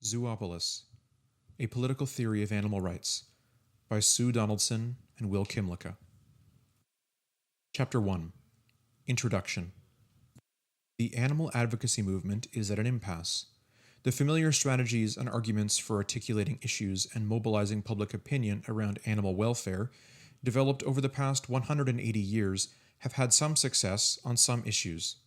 Zoopolis, A Political Theory of Animal Rights by Sue Donaldson and Will Kimlicka. Chapter 1 Introduction. The animal advocacy movement is at an impasse. The familiar strategies and arguments for articulating issues and mobilizing public opinion around animal welfare, developed over the past 180 years, have had some success on some issues.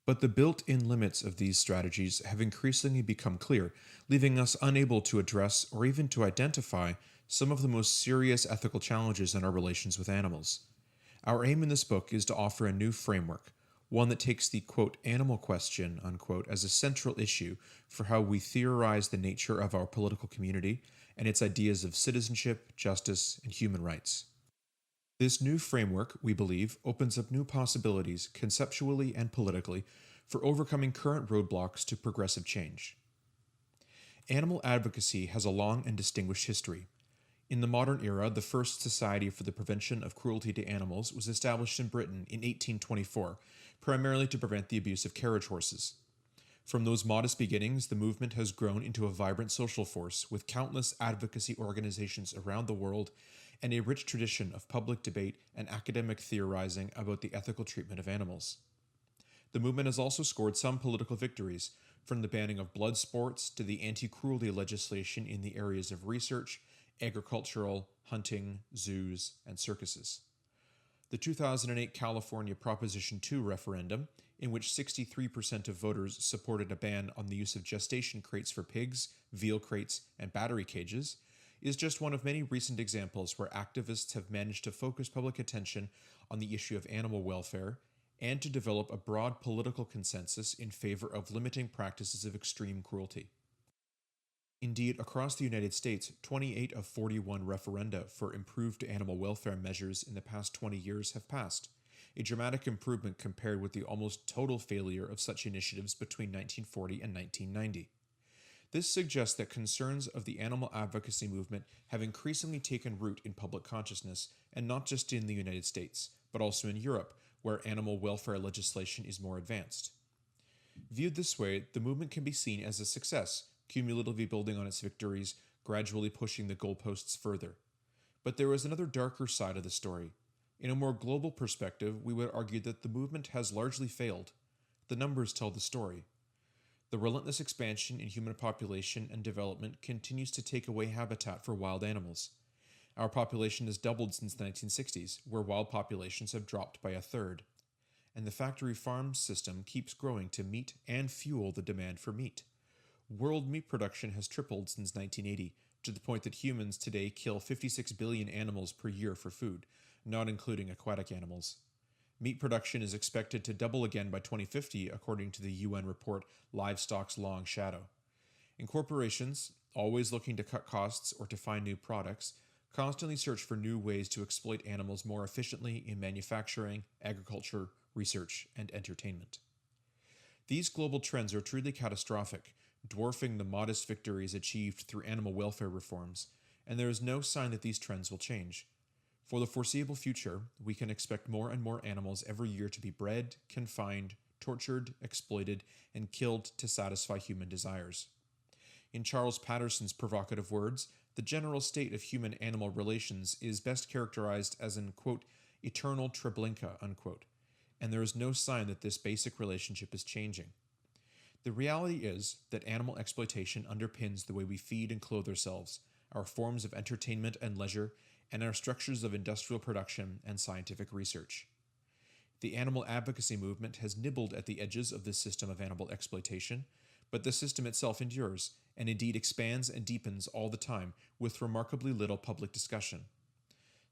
But the built-in limits of these strategies have increasingly become clear, leaving us unable to address or even to identify some of the most serious ethical challenges in our relations with animals. Our aim in this book is to offer a new framework, one that takes the quote animal question unquote as a central issue for how we theorize the nature of our political community and its ideas of citizenship, justice, and human rights. This new framework, we believe, opens up new possibilities, conceptually and politically, for overcoming current roadblocks to progressive change. Animal advocacy has a long and distinguished history. In the modern era, the first Society for the Prevention of Cruelty to Animals was established in Britain in 1824, primarily to prevent the abuse of carriage horses. From those modest beginnings, the movement has grown into a vibrant social force with countless advocacy organizations around the world and a rich tradition of public debate and academic theorizing about the ethical treatment of animals. The movement has also scored some political victories, from the banning of blood sports to the anti-cruelty legislation in the areas of research, agricultural, hunting, zoos, and circuses. The 2008 California Proposition 2 referendum, in which 63% of voters supported a ban on the use of gestation crates for pigs, veal crates, and battery cages, is just one of many recent examples where activists have managed to focus public attention on the issue of animal welfare and to develop a broad political consensus in favor of limiting practices of extreme cruelty. Indeed, across the United States, 28 of 41 referenda for improved animal welfare measures in the past 20 years have passed, a dramatic improvement compared with the almost total failure of such initiatives between 1940 and 1990. This suggests that concerns of the animal advocacy movement have increasingly taken root in public consciousness, and not just in the United States, but also in Europe, where animal welfare legislation is more advanced. Viewed this way, the movement can be seen as a success, cumulatively building on its victories, gradually pushing the goalposts further. But there is another darker side of the story. In a more global perspective, we would argue that the movement has largely failed. The numbers tell the story. The relentless expansion in human population and development continues to take away habitat for wild animals. Our population has doubled since the 1960s, where wild populations have dropped by a third. And the factory farm system keeps growing to meet and fuel the demand for meat. World meat production has tripled since 1980, to the point that humans today kill 56 billion animals per year for food, not including aquatic animals. Meat production is expected to double again by 2050, according to the UN report Livestock's Long Shadow. And corporations, always looking to cut costs or to find new products, constantly search for new ways to exploit animals more efficiently in manufacturing, agriculture, research, and entertainment. These global trends are truly catastrophic, dwarfing the modest victories achieved through animal welfare reforms, and there is no sign that these trends will change. For the foreseeable future, we can expect more and more animals every year to be bred, confined, tortured, exploited, and killed to satisfy human desires. In Charles Patterson's provocative words, the general state of human-animal relations is best characterized as an, quote, eternal Treblinka, unquote, and there is no sign that this basic relationship is changing. The reality is that animal exploitation underpins the way we feed and clothe ourselves, our forms of entertainment and leisure, and our structures of industrial production and scientific research. The animal advocacy movement has nibbled at the edges of this system of animal exploitation, but the system itself endures, and indeed expands and deepens all the time with remarkably little public discussion.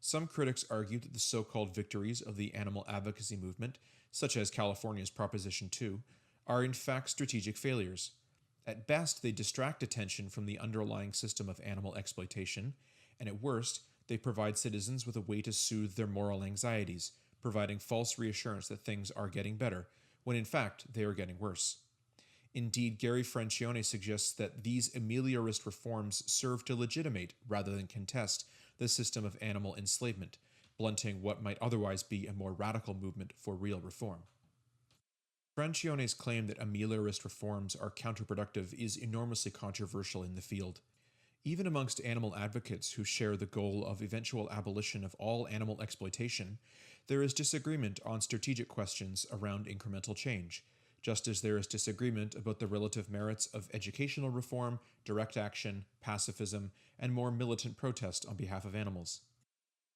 Some critics argue that the so-called victories of the animal advocacy movement, such as California's Proposition 2, are in fact strategic failures. At best, they distract attention from the underlying system of animal exploitation, and at worst, they provide citizens with a way to soothe their moral anxieties, providing false reassurance that things are getting better, when in fact they are getting worse. Indeed, Gary Francione suggests that these ameliorist reforms serve to legitimate, rather than contest, the system of animal enslavement, blunting what might otherwise be a more radical movement for real reform. Francione's claim that ameliorist reforms are counterproductive is enormously controversial in the field. Even amongst animal advocates who share the goal of eventual abolition of all animal exploitation, there is disagreement on strategic questions around incremental change, just as there is disagreement about the relative merits of educational reform, direct action, pacifism, and more militant protest on behalf of animals.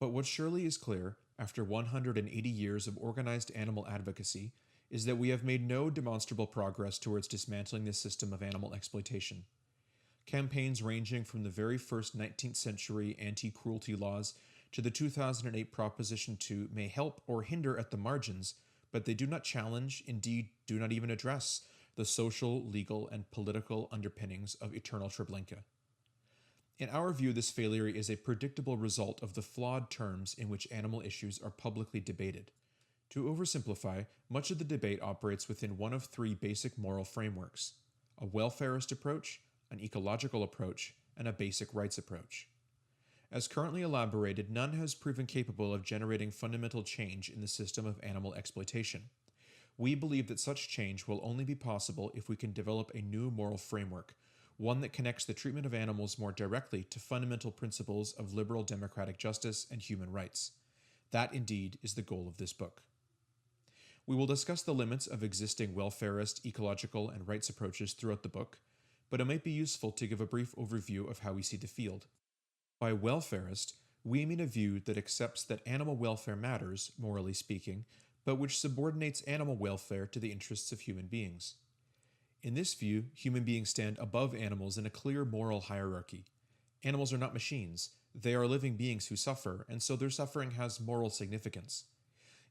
But what surely is clear, after 180 years of organized animal advocacy, is that we have made no demonstrable progress towards dismantling this system of animal exploitation. Campaigns ranging from the very first 19th century anti-cruelty laws to the 2008 Proposition 2 may help or hinder at the margins, but they do not challenge, indeed do not even address, the social, legal, and political underpinnings of eternal Treblinka. In our view, this failure is a predictable result of the flawed terms in which animal issues are publicly debated. To oversimplify, much of the debate operates within one of three basic moral frameworks: a welfarist approach, an ecological approach, and a basic rights approach. As currently elaborated, none has proven capable of generating fundamental change in the system of animal exploitation. We believe that such change will only be possible if we can develop a new moral framework, one that connects the treatment of animals more directly to fundamental principles of liberal democratic justice and human rights. That, indeed, is the goal of this book. We will discuss the limits of existing welfarist, ecological, and rights approaches throughout the book, but it might be useful to give a brief overview of how we see the field. By welfarist, we mean a view that accepts that animal welfare matters, morally speaking, but which subordinates animal welfare to the interests of human beings. In this view, human beings stand above animals in a clear moral hierarchy. Animals are not machines. They are living beings who suffer, and so their suffering has moral significance.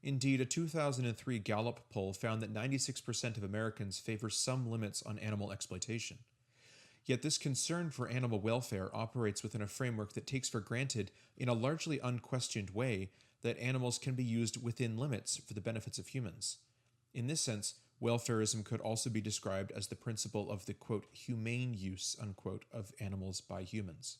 Indeed, a 2003 Gallup poll found that 96% of Americans favor some limits on animal exploitation. Yet this concern for animal welfare operates within a framework that takes for granted, in a largely unquestioned way, that animals can be used within limits for the benefits of humans. In this sense, welfarism could also be described as the principle of the, quote, humane use, unquote, of animals by humans.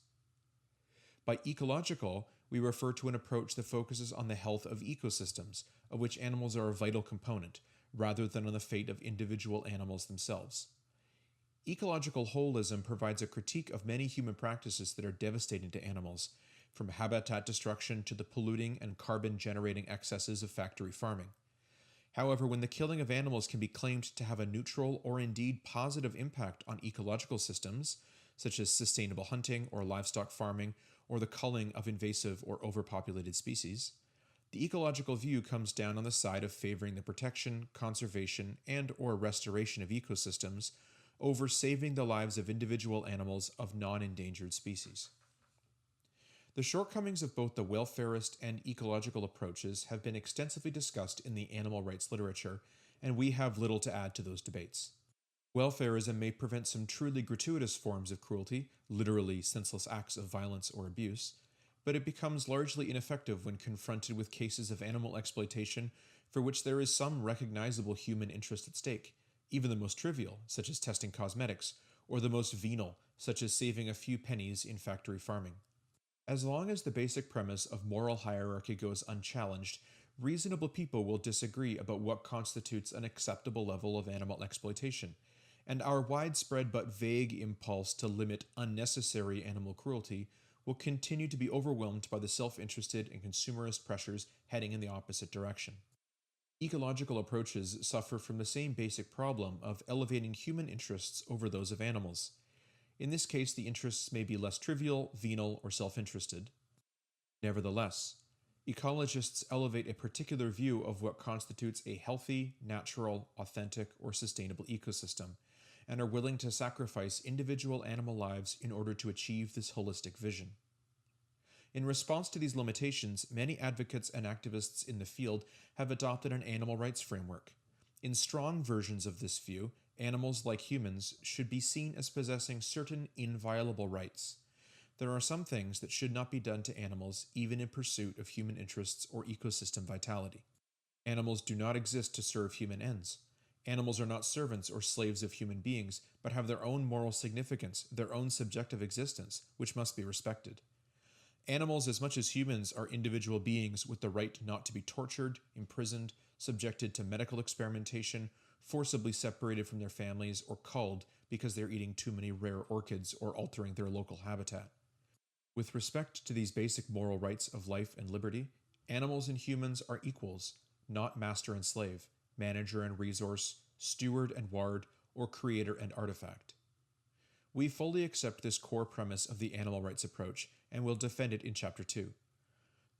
By ecological, we refer to an approach that focuses on the health of ecosystems, of which animals are a vital component, rather than on the fate of individual animals themselves. Ecological holism provides a critique of many human practices that are devastating to animals, from habitat destruction to the polluting and carbon-generating excesses of factory farming. However, when the killing of animals can be claimed to have a neutral or indeed positive impact on ecological systems, such as sustainable hunting or livestock farming, or the culling of invasive or overpopulated species, the ecological view comes down on the side of favoring the protection, conservation, and/or restoration of ecosystems over saving the lives of individual animals of non-endangered species. The shortcomings of both the welfarist and ecological approaches have been extensively discussed in the animal rights literature, and we have little to add to those debates. Welfarism may prevent some truly gratuitous forms of cruelty, literally senseless acts of violence or abuse, but it becomes largely ineffective when confronted with cases of animal exploitation for which there is some recognizable human interest at stake, even the most trivial, such as testing cosmetics, or the most venal, such as saving a few pennies in factory farming. As long as the basic premise of moral hierarchy goes unchallenged, reasonable people will disagree about what constitutes an acceptable level of animal exploitation, and our widespread but vague impulse to limit unnecessary animal cruelty will continue to be overwhelmed by the self-interested and consumerist pressures heading in the opposite direction. Ecological approaches suffer from the same basic problem of elevating human interests over those of animals. In this case, the interests may be less trivial, venal, or self-interested. Nevertheless, ecologists elevate a particular view of what constitutes a healthy, natural, authentic, or sustainable ecosystem, and are willing to sacrifice individual animal lives in order to achieve this holistic vision. In response to these limitations, many advocates and activists in the field have adopted an animal rights framework. In strong versions of this view, animals, like humans, should be seen as possessing certain inviolable rights. There are some things that should not be done to animals, even in pursuit of human interests or ecosystem vitality. Animals do not exist to serve human ends. Animals are not servants or slaves of human beings, but have their own moral significance, their own subjective existence, which must be respected. Animals, as much as humans, are individual beings with the right not to be tortured, imprisoned, subjected to medical experimentation, forcibly separated from their families, or culled because they're eating too many rare orchids or altering their local habitat. With respect to these basic moral rights of life and liberty, animals and humans are equals, not master and slave, manager and resource, steward and ward, or creator and artifact. We fully accept this core premise of the animal rights approach and will defend it in Chapter 2.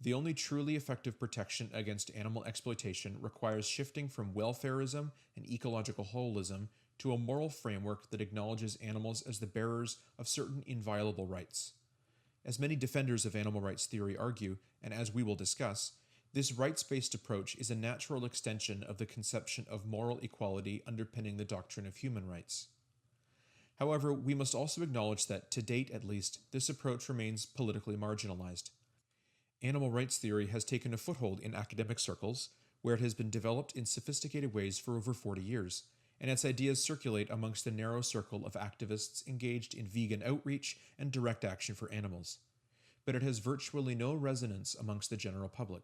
The only truly effective protection against animal exploitation requires shifting from welfarism and ecological holism to a moral framework that acknowledges animals as the bearers of certain inviolable rights. As many defenders of animal rights theory argue, and as we will discuss, this rights-based approach is a natural extension of the conception of moral equality underpinning the doctrine of human rights. However, we must also acknowledge that, to date at least, this approach remains politically marginalized. Animal rights theory has taken a foothold in academic circles, where it has been developed in sophisticated ways for over 40 years, and its ideas circulate amongst a narrow circle of activists engaged in vegan outreach and direct action for animals. But it has virtually no resonance amongst the general public.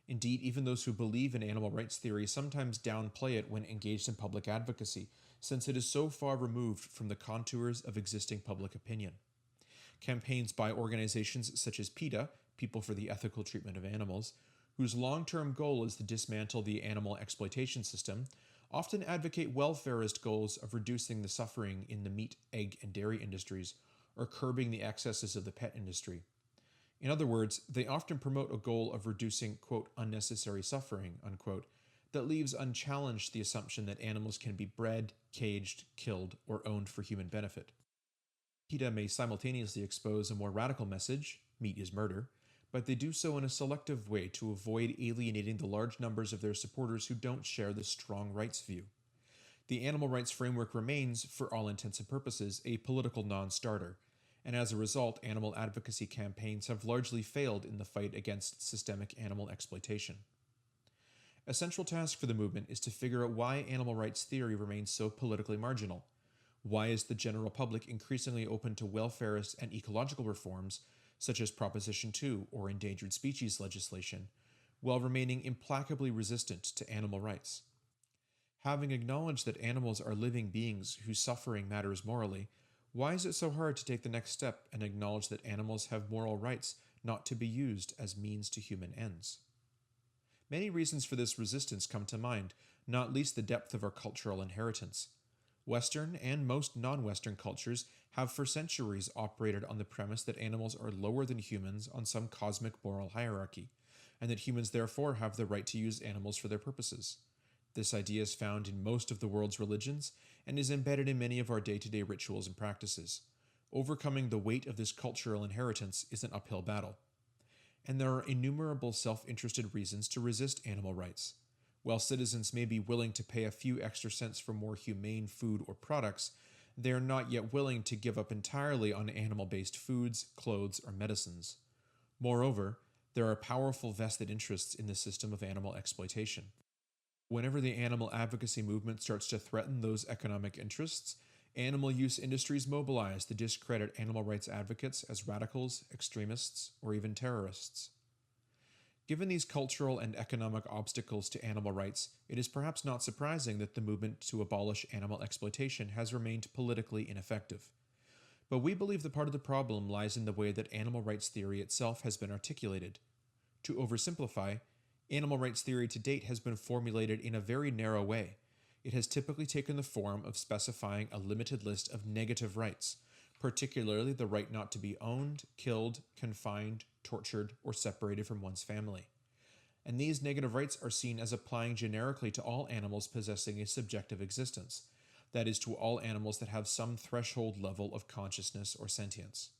Indeed, even those who believe in animal rights theory sometimes downplay it when engaged in public advocacy, since it is so far removed from the contours of existing public opinion. Campaigns by organizations such as PETA, People for the Ethical Treatment of Animals, whose long-term goal is to dismantle the animal exploitation system, often advocate welfarist goals of reducing the suffering in the meat, egg, and dairy industries, or curbing the excesses of the pet industry. In other words, they often promote a goal of reducing, quote, unnecessary suffering, unquote, that leaves unchallenged the assumption that animals can be bred, caged, killed, or owned for human benefit. PETA may simultaneously expose a more radical message, meat is murder, but they do so in a selective way to avoid alienating the large numbers of their supporters who don't share the strong rights view. The animal rights framework remains, for all intents and purposes, a political non-starter, and as a result, animal advocacy campaigns have largely failed in the fight against systemic animal exploitation. A central task for the movement is to figure out why animal rights theory remains so politically marginal. Why is the general public increasingly open to welfarist and ecological reforms, such as Proposition 2 or endangered species legislation, while remaining implacably resistant to animal rights? Having acknowledged that animals are living beings whose suffering matters morally, why is it so hard to take the next step and acknowledge that animals have moral rights not to be used as means to human ends? Many reasons for this resistance come to mind, not least the depth of our cultural inheritance. Western and most non-Western cultures have for centuries operated on the premise that animals are lower than humans on some cosmic moral hierarchy, and that humans therefore have the right to use animals for their purposes. This idea is found in most of the world's religions and is embedded in many of our day-to-day rituals and practices. Overcoming the weight of this cultural inheritance is an uphill battle. And there are innumerable self-interested reasons to resist animal rights. While citizens may be willing to pay a few extra cents for more humane food or products, they are not yet willing to give up entirely on animal-based foods, clothes, or medicines. Moreover, there are powerful vested interests in the system of animal exploitation. Whenever the animal advocacy movement starts to threaten those economic interests, animal use industries mobilize to discredit animal rights advocates as radicals, extremists, or even terrorists. Given these cultural and economic obstacles to animal rights, it is perhaps not surprising that the movement to abolish animal exploitation has remained politically ineffective. But we believe that part of the problem lies in the way that animal rights theory itself has been articulated. To oversimplify, animal rights theory to date has been formulated in a very narrow way. It has typically taken the form of specifying a limited list of negative rights, particularly the right not to be owned, killed, confined, tortured, or separated from one's family. And these negative rights are seen as applying generically to all animals possessing a subjective existence, that is, to all animals that have some threshold level of consciousness or sentience.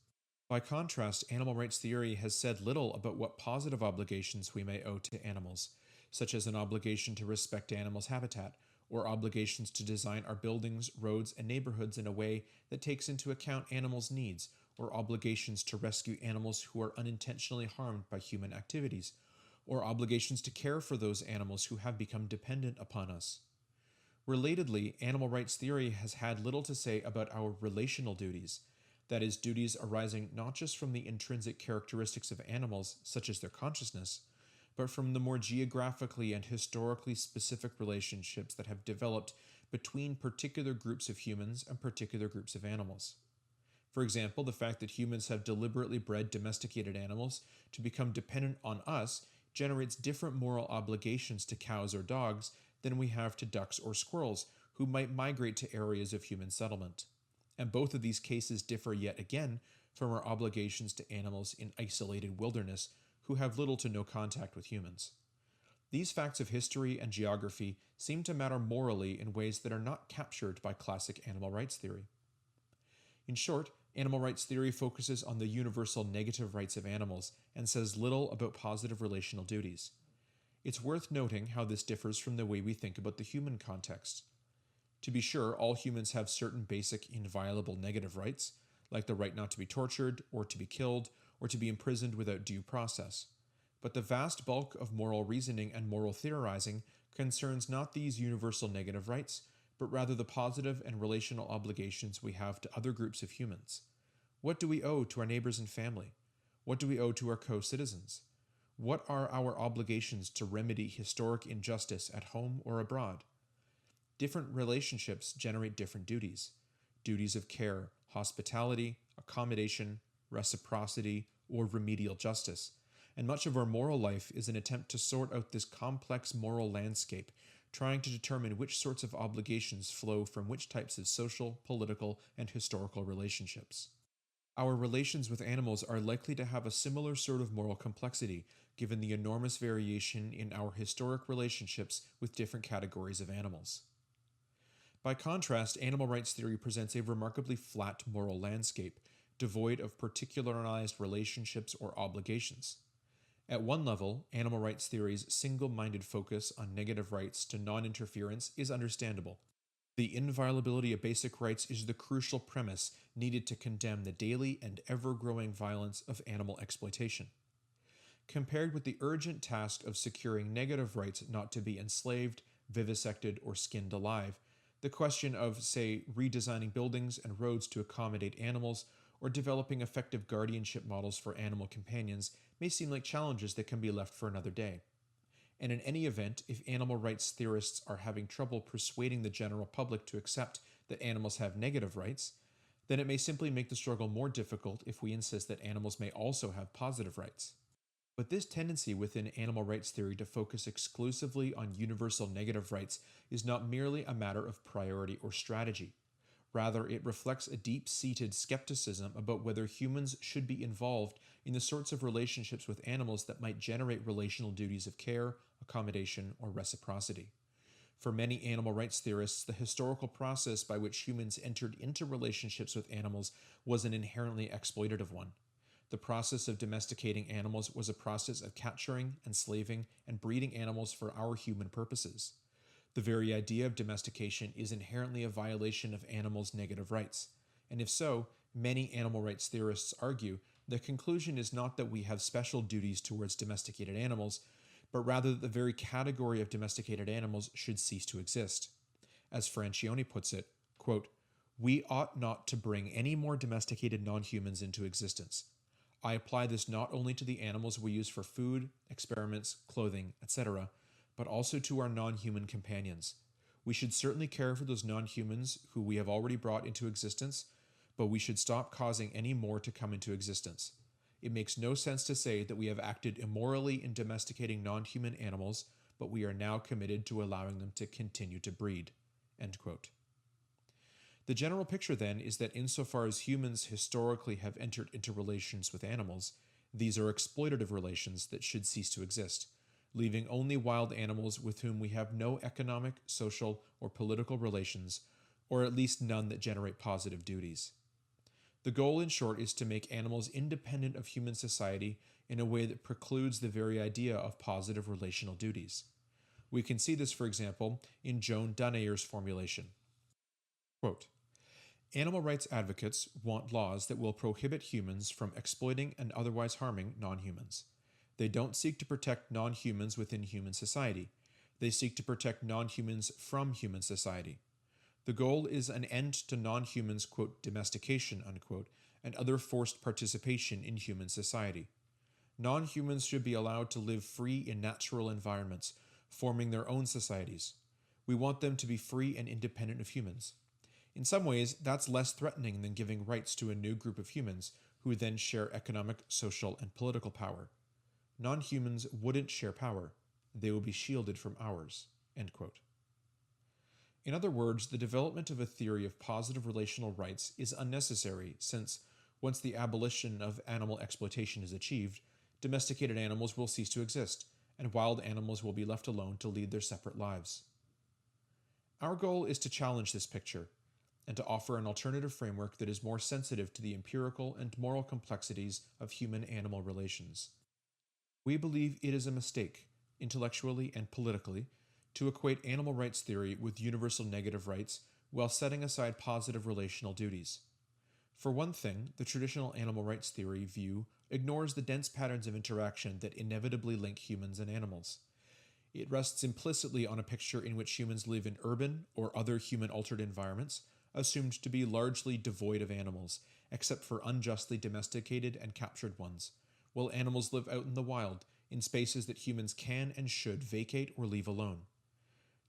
By contrast, animal rights theory has said little about what positive obligations we may owe to animals, such as an obligation to respect animals' habitat, or obligations to design our buildings, roads, and neighborhoods in a way that takes into account animals' needs, or obligations to rescue animals who are unintentionally harmed by human activities, or obligations to care for those animals who have become dependent upon us. Relatedly, animal rights theory has had little to say about our relational duties, that is, duties arising not just from the intrinsic characteristics of animals, such as their consciousness, but from the more geographically and historically specific relationships that have developed between particular groups of humans and particular groups of animals. For example, the fact that humans have deliberately bred domesticated animals to become dependent on us generates different moral obligations to cows or dogs than we have to ducks or squirrels, who might migrate to areas of human settlement. And both of these cases differ yet again from our obligations to animals in isolated wilderness who have little to no contact with humans. These facts of history and geography seem to matter morally in ways that are not captured by classic animal rights theory. In short, animal rights theory focuses on the universal negative rights of animals and says little about positive relational duties. It's worth noting how this differs from the way we think about the human context. To be sure, all humans have certain basic inviolable negative rights, like the right not to be tortured, or to be killed, or to be imprisoned without due process. But the vast bulk of moral reasoning and moral theorizing concerns not these universal negative rights, but rather the positive and relational obligations we have to other groups of humans. What do we owe to our neighbors and family? What do we owe to our co-citizens? What are our obligations to remedy historic injustice at home or abroad? Different relationships generate different duties. Duties of care, hospitality, accommodation, reciprocity, or remedial justice. And much of our moral life is an attempt to sort out this complex moral landscape, trying to determine which sorts of obligations flow from which types of social, political, and historical relationships. Our relations with animals are likely to have a similar sort of moral complexity, given the enormous variation in our historic relationships with different categories of animals. By contrast, animal rights theory presents a remarkably flat moral landscape, devoid of particularized relationships or obligations. At one level, animal rights theory's single-minded focus on negative rights to non-interference is understandable. The inviolability of basic rights is the crucial premise needed to condemn the daily and ever-growing violence of animal exploitation. Compared with the urgent task of securing negative rights not to be enslaved, vivisected, or skinned alive, the question of, say, redesigning buildings and roads to accommodate animals or developing effective guardianship models for animal companions may seem like challenges that can be left for another day. And in any event, if animal rights theorists are having trouble persuading the general public to accept that animals have negative rights, then it may simply make the struggle more difficult if we insist that animals may also have positive rights. But this tendency within animal rights theory to focus exclusively on universal negative rights is not merely a matter of priority or strategy. Rather, it reflects a deep-seated skepticism about whether humans should be involved in the sorts of relationships with animals that might generate relational duties of care, accommodation, or reciprocity. For many animal rights theorists, the historical process by which humans entered into relationships with animals was an inherently exploitative one. The process of domesticating animals was a process of capturing, enslaving, and breeding animals for our human purposes. The very idea of domestication is inherently a violation of animals' negative rights. And if so, many animal rights theorists argue the conclusion is not that we have special duties towards domesticated animals, but rather that the very category of domesticated animals should cease to exist. As Francione puts it, quote, "We ought not to bring any more domesticated non-humans into existence. I apply this not only to the animals we use for food, experiments, clothing, etc., but also to our non-human companions. We should certainly care for those non-humans who we have already brought into existence, but we should stop causing any more to come into existence. It makes no sense to say that we have acted immorally in domesticating non-human animals, but we are now committed to allowing them to continue to breed." End quote. The general picture, then, is that insofar as humans historically have entered into relations with animals, these are exploitative relations that should cease to exist, leaving only wild animals with whom we have no economic, social, or political relations, or at least none that generate positive duties. The goal, in short, is to make animals independent of human society in a way that precludes the very idea of positive relational duties. We can see this, for example, in Joan Dunayer's formulation. Quote, "Animal rights advocates want laws that will prohibit humans from exploiting and otherwise harming non-humans. They don't seek to protect non-humans within human society. They seek to protect non-humans from human society. The goal is an end to non-humans, quote, domestication, unquote, and other forced participation in human society. Non-humans should be allowed to live free in natural environments, forming their own societies. We want them to be free and independent of humans. In some ways, that's less threatening than giving rights to a new group of humans who then share economic, social, and political power. Non-humans wouldn't share power. They would be shielded from ours." End quote. In other words, the development of a theory of positive relational rights is unnecessary since, once the abolition of animal exploitation is achieved, domesticated animals will cease to exist, and wild animals will be left alone to lead their separate lives. Our goal is to challenge this picture, and to offer an alternative framework that is more sensitive to the empirical and moral complexities of human-animal relations. We believe it is a mistake, intellectually and politically, to equate animal rights theory with universal negative rights while setting aside positive relational duties. For one thing, the traditional animal rights theory view ignores the dense patterns of interaction that inevitably link humans and animals. It rests implicitly on a picture in which humans live in urban or other human-altered environments, assumed to be largely devoid of animals, except for unjustly domesticated and captured ones, while animals live out in the wild, in spaces that humans can and should vacate or leave alone.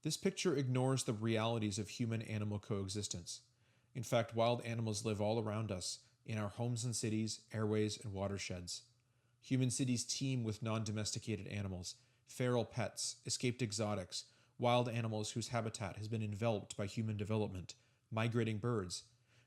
This picture ignores the realities of human-animal coexistence. In fact, wild animals live all around us, in our homes and cities, airways, and watersheds. Human cities teem with non-domesticated animals, feral pets, escaped exotics, wild animals whose habitat has been enveloped by human development, migrating birds,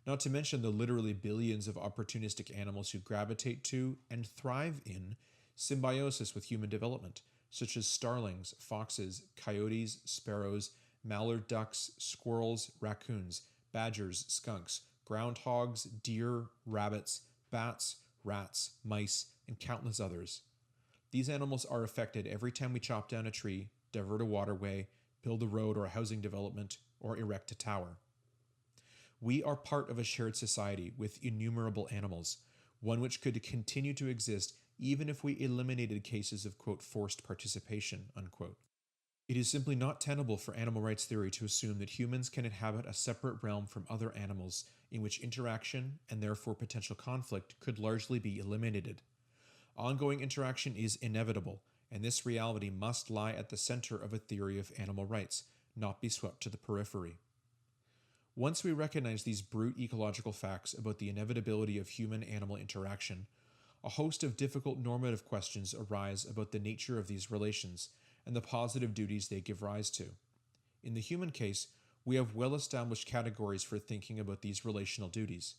not to mention the literally billions of opportunistic animals who gravitate to and thrive in symbiosis with human development, such as starlings, foxes, coyotes, sparrows, mallard ducks, squirrels, raccoons, badgers, skunks, groundhogs, deer, rabbits, bats, rats, mice, and countless others. These animals are affected every time we chop down a tree, divert a waterway, build a road or a housing development, or erect a tower. We are part of a shared society with innumerable animals, one which could continue to exist even if we eliminated cases of, quote, forced participation, unquote. It is simply not tenable for animal rights theory to assume that humans can inhabit a separate realm from other animals in which interaction, and therefore potential conflict, could largely be eliminated. Ongoing interaction is inevitable, and this reality must lie at the center of a theory of animal rights, not be swept to the periphery. Once we recognize these brute ecological facts about the inevitability of human-animal interaction, a host of difficult normative questions arise about the nature of these relations and the positive duties they give rise to. In the human case, we have well-established categories for thinking about these relational duties.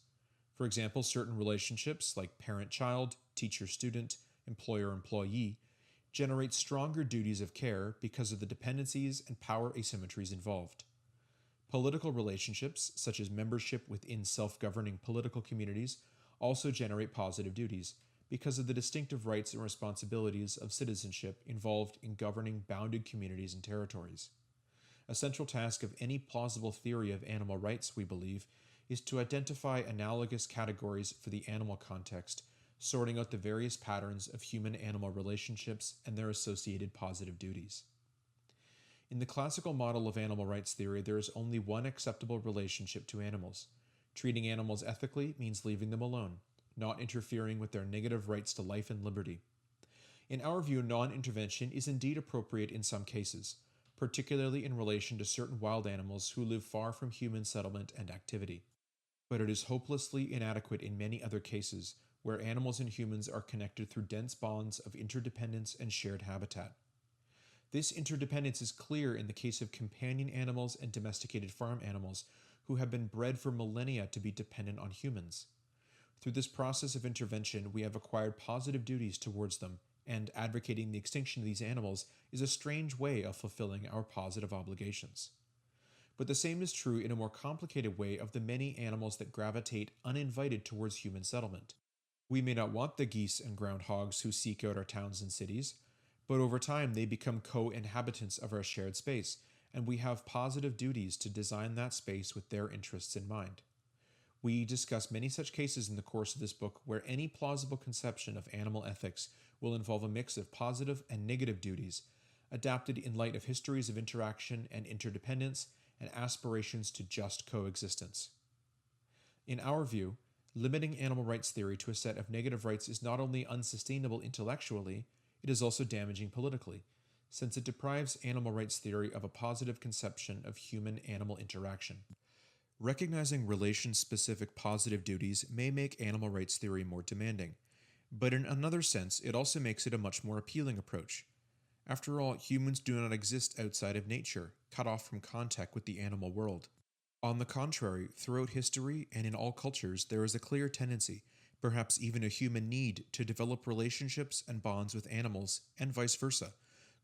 For example, certain relationships, like parent-child, teacher-student, employer-employee, generate stronger duties of care because of the dependencies and power asymmetries involved. Political relationships, such as membership within self-governing political communities, also generate positive duties because of the distinctive rights and responsibilities of citizenship involved in governing bounded communities and territories. A central task of any plausible theory of animal rights, we believe, is to identify analogous categories for the animal context, sorting out the various patterns of human-animal relationships and their associated positive duties. In the classical model of animal rights theory, there is only one acceptable relationship to animals. Treating animals ethically means leaving them alone, not interfering with their negative rights to life and liberty. In our view, non-intervention is indeed appropriate in some cases, particularly in relation to certain wild animals who live far from human settlement and activity. But it is hopelessly inadequate in many other cases where animals and humans are connected through dense bonds of interdependence and shared habitat. This interdependence is clear in the case of companion animals and domesticated farm animals who have been bred for millennia to be dependent on humans. Through this process of intervention, we have acquired positive duties towards them, and advocating the extinction of these animals is a strange way of fulfilling our positive obligations. But the same is true in a more complicated way of the many animals that gravitate uninvited towards human settlement. We may not want the geese and groundhogs who seek out our towns and cities, but over time they become co-inhabitants of our shared space, and we have positive duties to design that space with their interests in mind. We discuss many such cases in the course of this book where any plausible conception of animal ethics will involve a mix of positive and negative duties, adapted in light of histories of interaction and interdependence and aspirations to just coexistence. In our view, Limiting animal rights theory to a set of negative rights is not only unsustainable intellectually, it is also damaging politically, since it deprives animal rights theory of a positive conception of human-animal interaction. Recognizing relation-specific positive duties may make animal rights theory more demanding, but in another sense, it also makes it a much more appealing approach. After all, humans do not exist outside of nature, cut off from contact with the animal world. On the contrary, throughout history and in all cultures, there is a clear tendency, perhaps even a human need, to develop relationships and bonds with animals, and vice versa,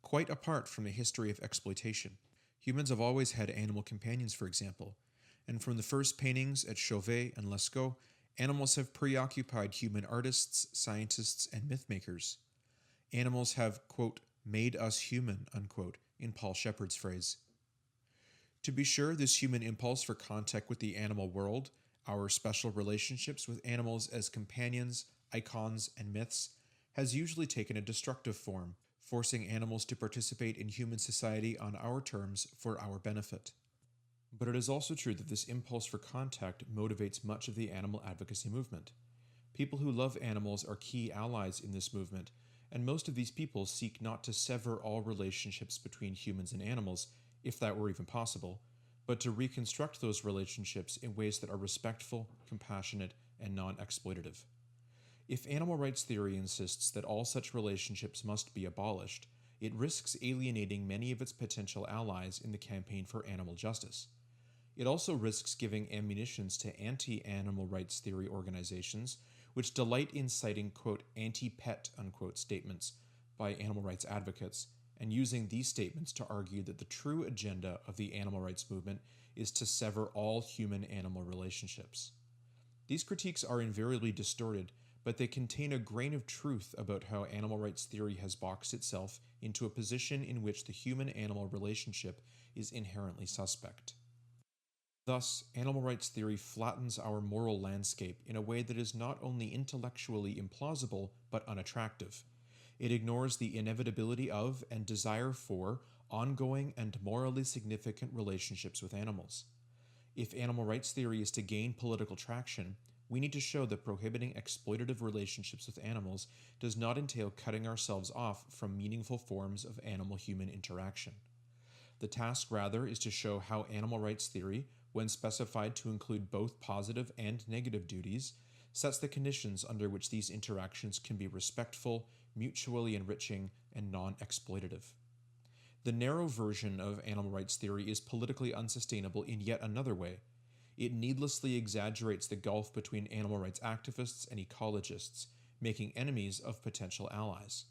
quite apart from the history of exploitation. Humans have always had animal companions, for example, and from the first paintings at Chauvet and Lascaux, animals have preoccupied human artists, scientists, and mythmakers. Animals have, quote, made us human, unquote, in Paul Shepard's phrase. To be sure, this human impulse for contact with the animal world, our special relationships with animals as companions, icons, and myths, has usually taken a destructive form, forcing animals to participate in human society on our terms for our benefit. But it is also true that this impulse for contact motivates much of the animal advocacy movement. People who love animals are key allies in this movement, and most of these people seek not to sever all relationships between humans and animals, if that were even possible, but to reconstruct those relationships in ways that are respectful, compassionate, and non-exploitative. If animal rights theory insists that all such relationships must be abolished, it risks alienating many of its potential allies in the campaign for animal justice. It also risks giving ammunitions to anti-animal rights theory organizations which delight in citing, quote, anti-pet, unquote, statements by animal rights advocates, and using these statements to argue that the true agenda of the animal rights movement is to sever all human-animal relationships. These critiques are invariably distorted, but they contain a grain of truth about how animal rights theory has boxed itself into a position in which the human-animal relationship is inherently suspect. Thus, animal rights theory flattens our moral landscape in a way that is not only intellectually implausible, but unattractive. It ignores the inevitability of and desire for ongoing and morally significant relationships with animals. If animal rights theory is to gain political traction, we need to show that prohibiting exploitative relationships with animals does not entail cutting ourselves off from meaningful forms of animal-human interaction. The task, rather, is to show how animal rights theory, when specified to include both positive and negative duties, sets the conditions under which these interactions can be respectful, mutually enriching, and non-exploitative. The narrow version of animal rights theory is politically unsustainable in yet another way. It needlessly exaggerates the gulf between animal rights activists and ecologists, making enemies of potential allies.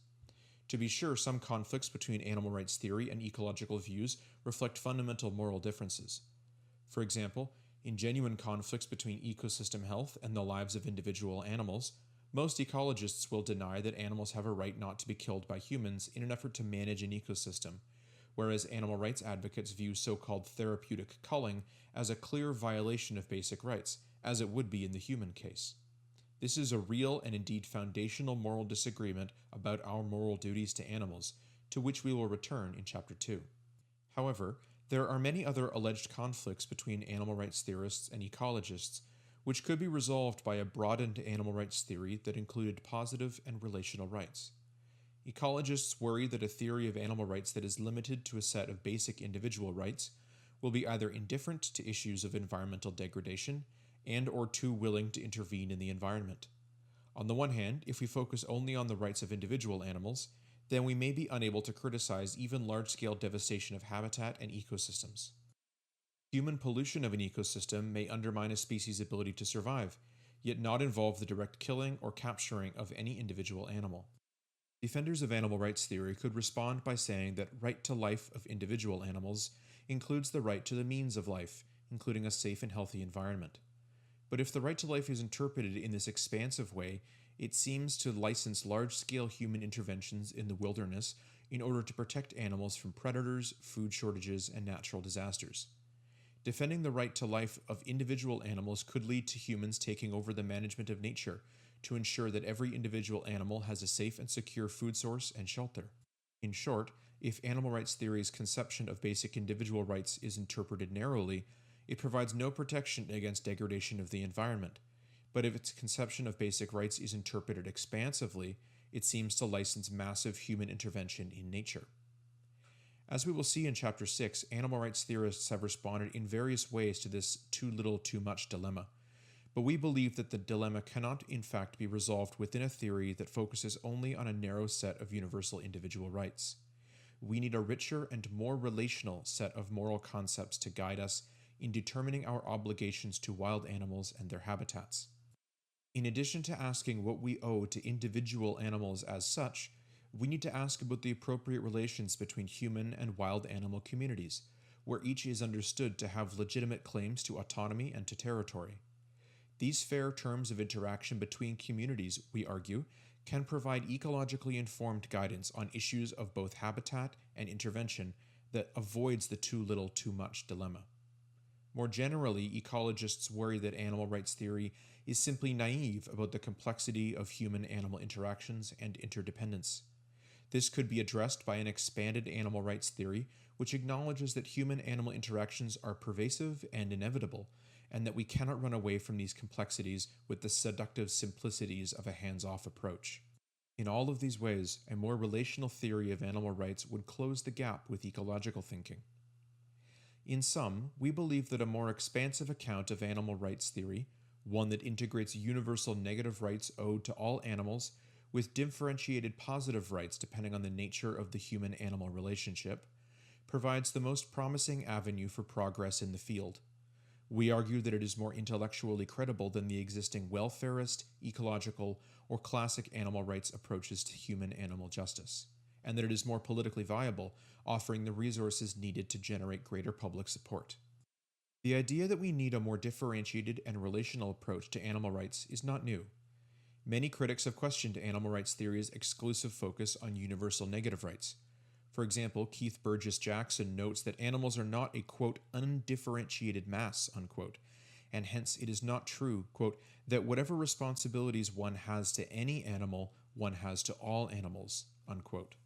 To be sure, some conflicts between animal rights theory and ecological views reflect fundamental moral differences. For example, in genuine conflicts between ecosystem health and the lives of individual animals, most ecologists will deny that animals have a right not to be killed by humans in an effort to manage an ecosystem, whereas animal rights advocates view so-called therapeutic culling as a clear violation of basic rights, as it would be in the human case. This is a real and indeed foundational moral disagreement about our moral duties to animals, to which we will return in Chapter 2. However, there are many other alleged conflicts between animal rights theorists and ecologists, which could be resolved by a broadened animal rights theory that included positive and relational rights. Ecologists worry that a theory of animal rights that is limited to a set of basic individual rights will be either indifferent to issues of environmental degradation and or too willing to intervene in the environment. On the one hand, if we focus only on the rights of individual animals, then we may be unable to criticize even large-scale devastation of habitat and ecosystems. Human pollution of an ecosystem may undermine a species' ability to survive, yet not involve the direct killing or capturing of any individual animal. Defenders of animal rights theory could respond by saying that right to life of individual animals includes the right to the means of life, including a safe and healthy environment. But if the right to life is interpreted in this expansive way, it seems to license large-scale human interventions in the wilderness in order to protect animals from predators, food shortages, and natural disasters. Defending the right to life of individual animals could lead to humans taking over the management of nature to ensure that every individual animal has a safe and secure food source and shelter. In short, if animal rights theory's conception of basic individual rights is interpreted narrowly, it provides no protection against degradation of the environment, But if its conception of basic rights is interpreted expansively, it seems to license massive human intervention in nature. As we will see in Chapter 6, animal rights theorists have responded in various ways to this too little, too much dilemma. But we believe that the dilemma cannot in fact be resolved within a theory that focuses only on a narrow set of universal individual rights. We need a richer and more relational set of moral concepts to guide us in determining our obligations to wild animals and their habitats. In addition to asking what we owe to individual animals as such, we need to ask about the appropriate relations between human and wild animal communities, where each is understood to have legitimate claims to autonomy and to territory. These fair terms of interaction between communities, we argue, can provide ecologically informed guidance on issues of both habitat and intervention that avoids the too little, too much dilemma. More generally, ecologists worry that animal rights theory is simply naive about the complexity of human-animal interactions and interdependence. This could be addressed by an expanded animal rights theory, which acknowledges that human-animal interactions are pervasive and inevitable, and that we cannot run away from these complexities with the seductive simplicities of a hands-off approach. In all of these ways, a more relational theory of animal rights would close the gap with ecological thinking. In sum, we believe that a more expansive account of animal rights theory, one that integrates universal negative rights owed to all animals with differentiated positive rights depending on the nature of the human-animal relationship, provides the most promising avenue for progress in the field. We argue that it is more intellectually credible than the existing welfarist, ecological, or classic animal rights approaches to human-animal justice, and that it is more politically viable, offering the resources needed to generate greater public support. The idea that we need a more differentiated and relational approach to animal rights is not new. Many critics have questioned animal rights theory's exclusive focus on universal negative rights. For example, Keith Burgess Jackson notes that animals are not a, quote, undifferentiated mass, unquote, and hence it is not true, quote, that whatever responsibilities one has to any animal, one has to all animals, unquote.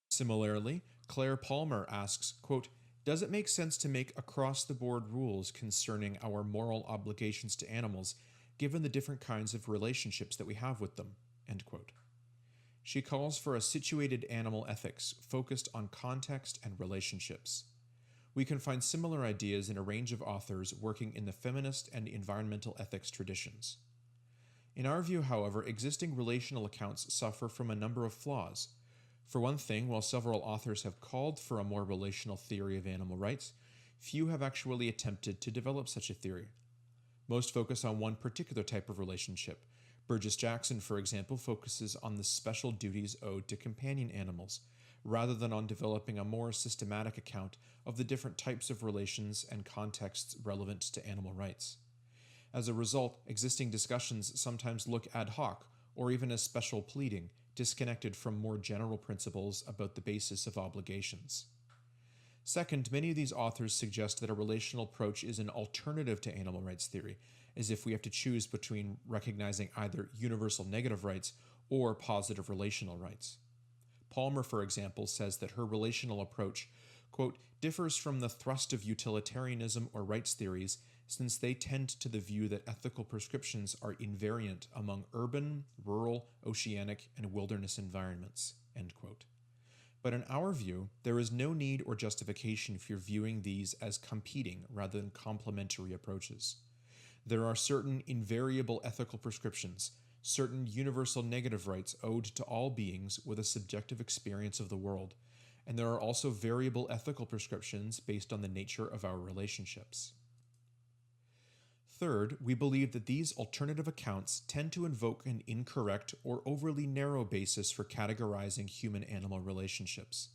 Similarly, Claire Palmer asks, quote, does it make sense to make across-the-board rules concerning our moral obligations to animals given the different kinds of relationships that we have with them, end quote. She calls for a situated animal ethics focused on context and relationships. We can find similar ideas in a range of authors working in the feminist and environmental ethics traditions. In our view, however, existing relational accounts suffer from a number of flaws. For one thing, while several authors have called for a more relational theory of animal rights, few have actually attempted to develop such a theory. Most focus on one particular type of relationship. Burgess Jackson, for example, focuses on the special duties owed to companion animals, rather than on developing a more systematic account of the different types of relations and contexts relevant to animal rights. As a result, existing discussions sometimes look ad hoc, or even as special pleading, disconnected from more general principles about the basis of obligations. Second, many of these authors suggest that a relational approach is an alternative to animal rights theory, as if we have to choose between recognizing either universal negative rights or positive relational rights. Palmer, for example, says that her relational approach, quote, differs from the thrust of utilitarianism or rights theories since they tend to the view that ethical prescriptions are invariant among urban, rural, oceanic, and wilderness environments, end quote. But in our view, there is no need or justification for viewing these as competing rather than complementary approaches. There are certain invariable ethical prescriptions, certain universal negative rights owed to all beings with a subjective experience of the world, and there are also variable ethical prescriptions based on the nature of our relationships. Third, we believe that these alternative accounts tend to invoke an incorrect or overly narrow basis for categorizing human-animal relationships.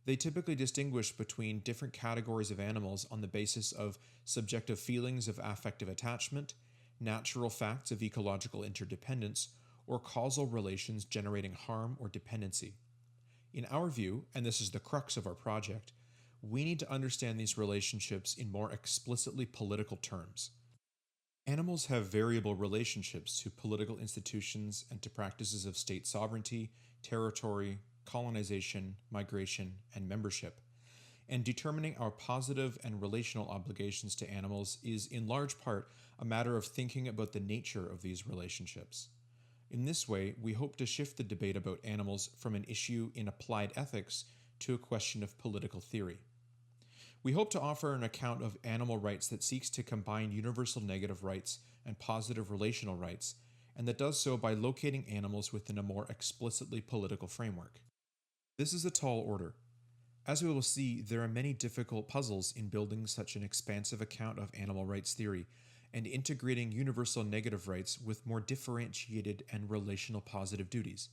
They typically distinguish between different categories of animals on the basis of subjective feelings of affective attachment, natural facts of ecological interdependence, or causal relations generating harm or dependency. In our view, and this is the crux of our project, we need to understand these relationships in more explicitly political terms. Animals have variable relationships to political institutions and to practices of state sovereignty, territory, colonization, migration, and membership. and determining our positive and relational obligations to animals is in large part a matter of thinking about the nature of these relationships. In this way, we hope to shift the debate about animals from an issue in applied ethics to a question of political theory. We hope to offer an account of animal rights that seeks to combine universal negative rights and positive relational rights, and that does so by locating animals within a more explicitly political framework. This is a tall order. As we will see, there are many difficult puzzles in building such an expansive account of animal rights theory and integrating universal negative rights with more differentiated and relational positive duties.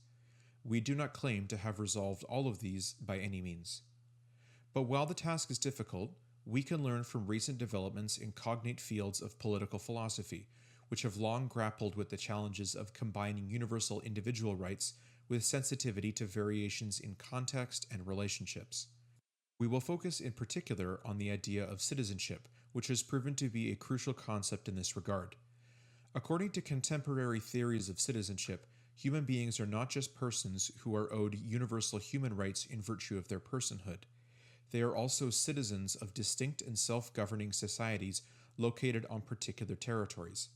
We do not claim to have resolved all of these by any means. But while the task is difficult, we can learn from recent developments in cognate fields of political philosophy, which have long grappled with the challenges of combining universal individual rights with sensitivity to variations in context and relationships. We will focus in particular on the idea of citizenship, which has proven to be a crucial concept in this regard. According to contemporary theories of citizenship, human beings are not just persons who are owed universal human rights in virtue of their personhood. They are also citizens of distinct and self-governing societies located on particular territories.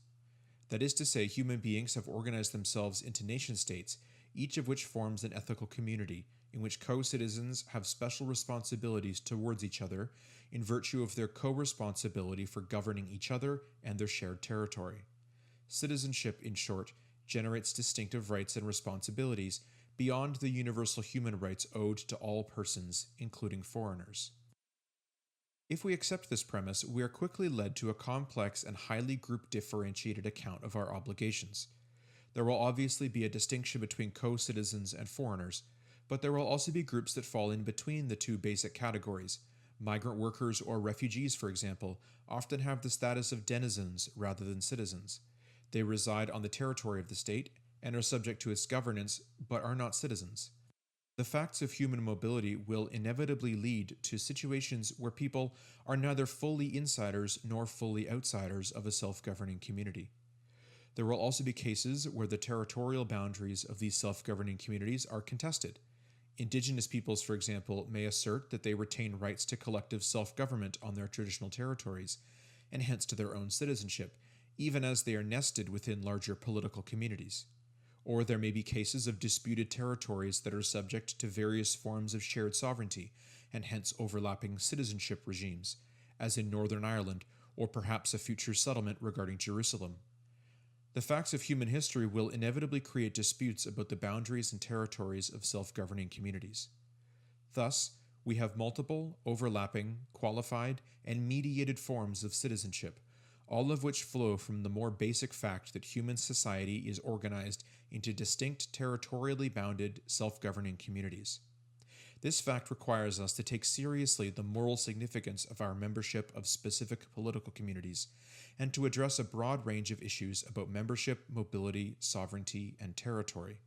That is to say, human beings have organized themselves into nation-states, each of which forms an ethical community, in which co-citizens have special responsibilities towards each other in virtue of their co-responsibility for governing each other and their shared territory. Citizenship, in short, generates distinctive rights and responsibilities beyond the universal human rights owed to all persons, including foreigners. If we accept this premise, we are quickly led to a complex and highly group-differentiated account of our obligations. There will obviously be a distinction between co-citizens and foreigners, but there will also be groups that fall in between the two basic categories. Migrant workers or refugees, for example, often have the status of denizens rather than citizens. They reside on the territory of the state and are subject to its governance, but are not citizens. The facts of human mobility will inevitably lead to situations where people are neither fully insiders nor fully outsiders of a self-governing community. There will also be cases where the territorial boundaries of these self-governing communities are contested. Indigenous peoples, for example, may assert that they retain rights to collective self-government on their traditional territories, and hence to their own citizenship, even as they are nested within larger political communities. Or there may be cases of disputed territories that are subject to various forms of shared sovereignty, and hence overlapping citizenship regimes, as in Northern Ireland, or perhaps a future settlement regarding Jerusalem. The facts of human history will inevitably create disputes about the boundaries and territories of self-governing communities. Thus, we have multiple, overlapping, qualified, and mediated forms of citizenship, all of which flow from the more basic fact that human society is organized into distinct territorially bounded self-governing communities. This fact requires us to take seriously the moral significance of our membership of specific political communities, and to address a broad range of issues about membership, mobility, sovereignty, and territory.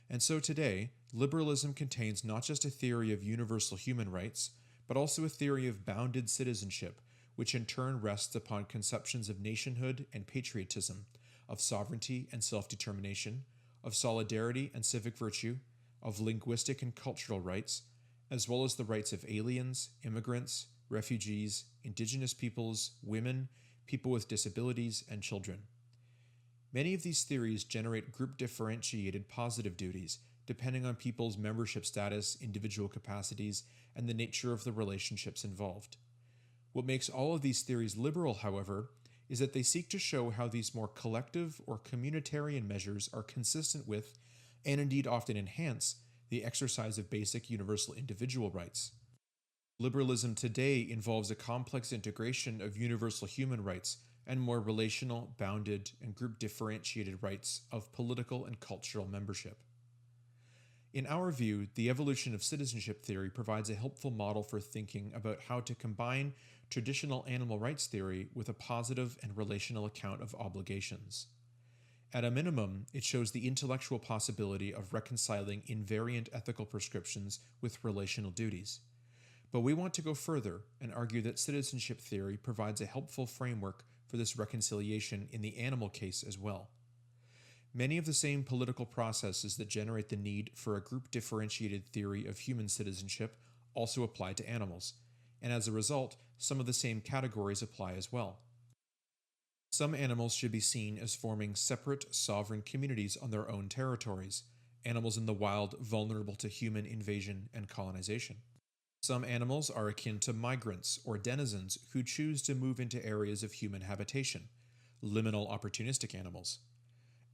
And so today, liberalism contains not just a theory of universal human rights, but also a theory of bounded citizenship, which in turn rests upon conceptions of nationhood and patriotism, of sovereignty and self-determination, of solidarity and civic virtue, of linguistic and cultural rights, as well as the rights of aliens, immigrants, refugees, indigenous peoples, women, people with disabilities, and children. Many of these theories generate group-differentiated positive duties, depending on people's membership status, individual capacities, and the nature of the relationships involved. What makes all of these theories liberal, however, is that they seek to show how these more collective or communitarian measures are consistent with, and indeed often enhance, the exercise of basic universal individual rights. Liberalism today involves a complex integration of universal human rights and more relational, bounded, and group-differentiated rights of political and cultural membership. In our view, the evolution of citizenship theory provides a helpful model for thinking about how to combine traditional animal rights theory with a positive and relational account of obligations. At a minimum, it shows the intellectual possibility of reconciling invariant ethical prescriptions with relational duties. But we want to go further and argue that citizenship theory provides a helpful framework for this reconciliation in the animal case as well. Many of the same political processes that generate the need for a group-differentiated theory of human citizenship also apply to animals, and as a result, some of the same categories apply as well. Some animals should be seen as forming separate sovereign communities on their own territories, animals in the wild vulnerable to human invasion and colonization. Some animals are akin to migrants or denizens who choose to move into areas of human habitation, liminal opportunistic animals.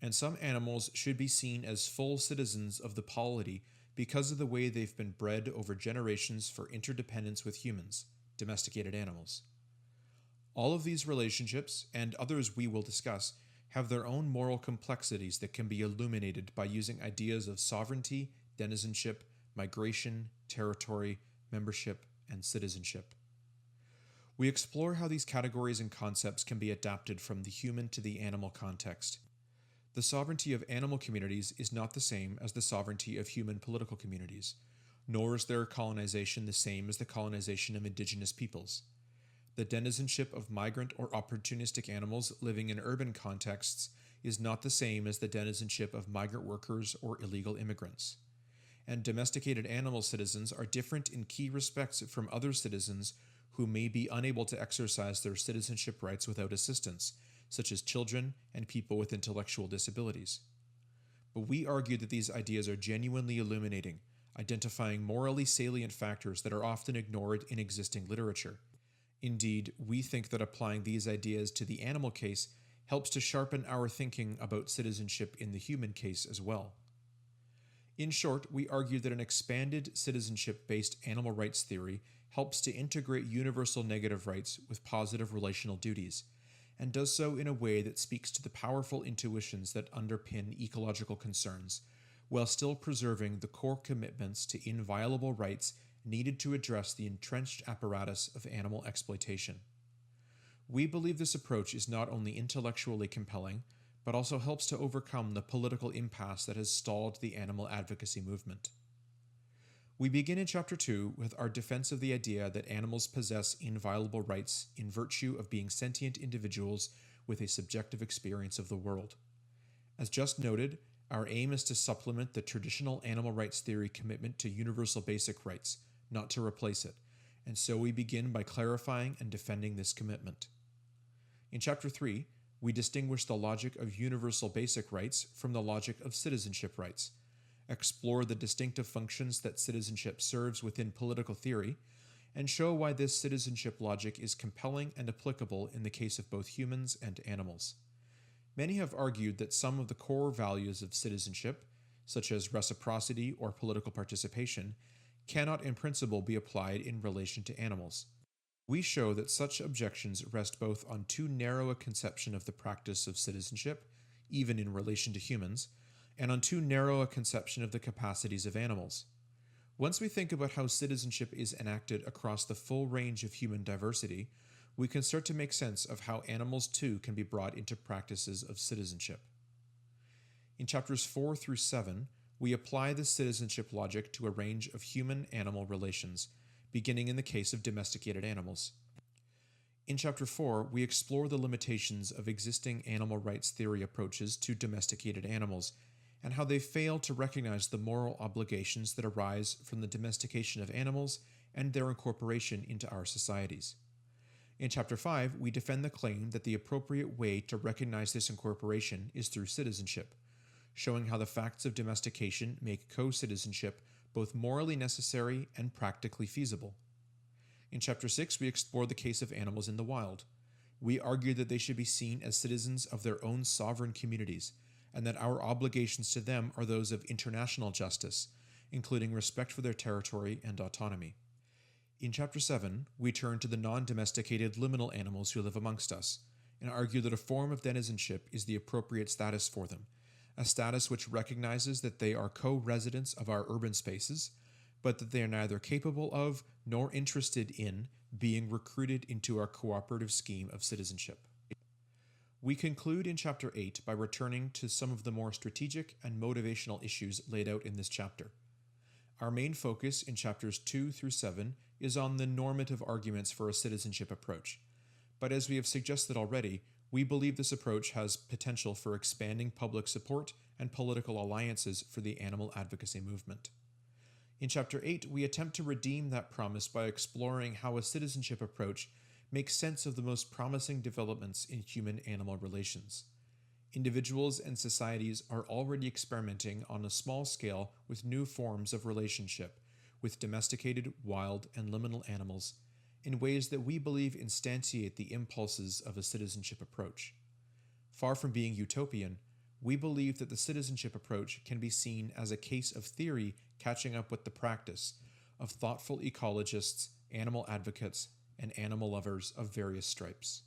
And some animals should be seen as full citizens of the polity because of the way they've been bred over generations for interdependence with humans, domesticated animals. All of these relationships, and others we will discuss, have their own moral complexities that can be illuminated by using ideas of sovereignty, denizenship, migration, territory, membership, and citizenship. We explore how these categories and concepts can be adapted from the human to the animal context. The sovereignty of animal communities is not the same as the sovereignty of human political communities, nor is their colonization the same as the colonization of indigenous peoples. The denizenship of migrant or opportunistic animals living in urban contexts is not the same as the denizenship of migrant workers or illegal immigrants. And domesticated animal citizens are different in key respects from other citizens who may be unable to exercise their citizenship rights without assistance, such as children and people with intellectual disabilities. But we argue that these ideas are genuinely illuminating, identifying morally salient factors that are often ignored in existing literature. Indeed, we think that applying these ideas to the animal case helps to sharpen our thinking about citizenship in the human case as well. In short, we argue that an expanded citizenship-based animal rights theory helps to integrate universal negative rights with positive relational duties, and does so in a way that speaks to the powerful intuitions that underpin ecological concerns, while still preserving the core commitments to inviolable rights needed to address the entrenched apparatus of animal exploitation. We believe this approach is not only intellectually compelling, but also helps to overcome the political impasse that has stalled the animal advocacy movement. We begin in Chapter 2 with our defense of the idea that animals possess inviolable rights in virtue of being sentient individuals with a subjective experience of the world. As just noted, our aim is to supplement the traditional animal rights theory commitment to universal basic rights, not to replace it, and so we begin by clarifying and defending this commitment. In Chapter 3, we distinguish the logic of universal basic rights from the logic of citizenship rights, explore the distinctive functions that citizenship serves within political theory, and show why this citizenship logic is compelling and applicable in the case of both humans and animals. Many have argued that some of the core values of citizenship, such as reciprocity or political participation, cannot in principle be applied in relation to animals. We show that such objections rest both on too narrow a conception of the practice of citizenship, even in relation to humans, and on too narrow a conception of the capacities of animals. Once we think about how citizenship is enacted across the full range of human diversity, we can start to make sense of how animals too can be brought into practices of citizenship. In chapters 4 through 7, we apply this citizenship logic to a range of human-animal relations, beginning in the case of domesticated animals. In Chapter 4, we explore the limitations of existing animal rights theory approaches to domesticated animals, and how they fail to recognize the moral obligations that arise from the domestication of animals and their incorporation into our societies. In Chapter 5, we defend the claim that the appropriate way to recognize this incorporation is through citizenship, showing how the facts of domestication make co-citizenship both morally necessary and practically feasible. In Chapter 6, we explore the case of animals in the wild. We argue that they should be seen as citizens of their own sovereign communities, and that our obligations to them are those of international justice, including respect for their territory and autonomy. In Chapter 7, we turn to the non-domesticated liminal animals who live amongst us, and argue that a form of denizenship is the appropriate status for them, a status which recognizes that they are co-residents of our urban spaces, but that they are neither capable of nor interested in being recruited into our cooperative scheme of citizenship. We conclude in Chapter 8 by returning to some of the more strategic and motivational issues laid out in this chapter. Our main focus in Chapters 2 through 7 is on the normative arguments for a citizenship approach, but as we have suggested already, we believe this approach has potential for expanding public support and political alliances for the animal advocacy movement. In Chapter 8, we attempt to redeem that promise by exploring how a citizenship approach makes sense of the most promising developments in human-animal relations. Individuals and societies are already experimenting on a small scale with new forms of relationship with domesticated, wild, and liminal animals in ways that we believe instantiate the impulses of a citizenship approach. Far from being utopian, we believe that the citizenship approach can be seen as a case of theory catching up with the practice of thoughtful ecologists, animal advocates, and animal lovers of various stripes.